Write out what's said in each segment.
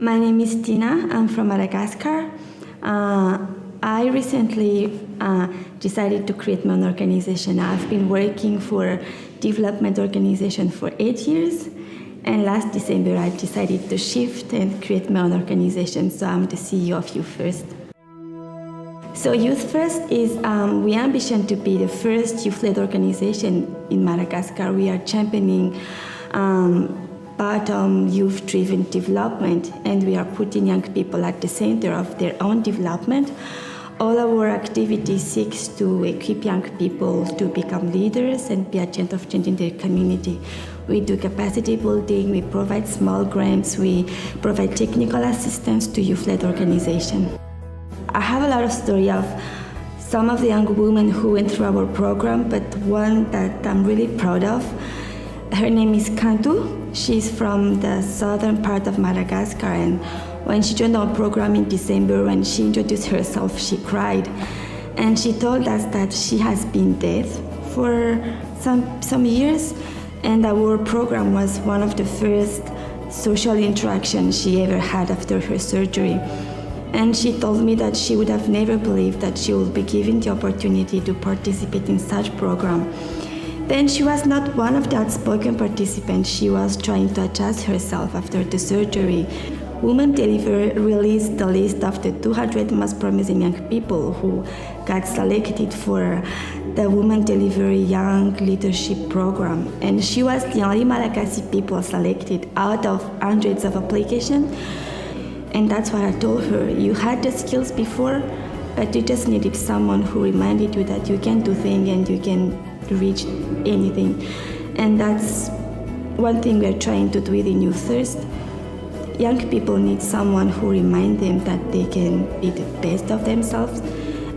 My name is Tina. I'm from Madagascar. I recently decided to create my own organization. I've been working for development organization for 8 years. And last December, I decided to shift and create my own organization. So I'm the CEO of Youth First. So Youth First is, we ambition to be the first youth-led organization in Madagascar. We are championing bottom youth-driven development, and we are putting young people at the center of their own development. All our activity seeks to equip young people to become leaders and be agents of change in their community. We do capacity building, we provide small grants, we provide technical assistance to youth-led organizations. I have a lot of story of some of the young women who went through our program, but one that I'm really proud of. Her name is Kantu. She's from the southern part of Madagascar, and when she joined our program in December, when she introduced herself, she cried. And she told us that she has been dead for some years, and our program was one of the first social interactions she ever had after her surgery. And she told me that she would have never believed that she would be given the opportunity to participate in such program. Then she was not one of the outspoken participants. She was trying to adjust herself after the surgery. Women Deliver released the list of the 200 most promising young people who got selected for the Women Deliver Young Leadership Program. And she was the only Malagasy people selected out of hundreds of applications. And that's what I told her. You had the skills before, but you just needed someone who reminded you that you can do things and you can reach anything. And that's one thing we're trying to do within Youth First. Young people need someone who reminds them that they can be the best of themselves.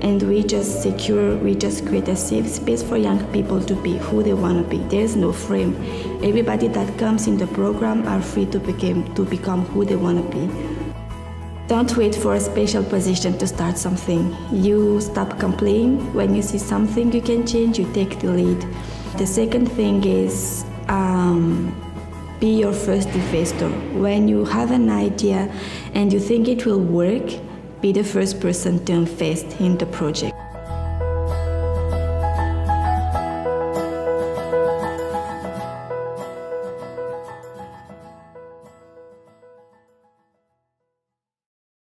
And we just create a safe space for young people to be who they want to be. There's no frame. Everybody that comes in the program are free to become who they want to be. Don't wait for a special position to start something. You stop complaining. When you see something you can change, you take the lead. The second thing is be your first investor. When you have an idea and you think it will work, be the first person to invest in the project.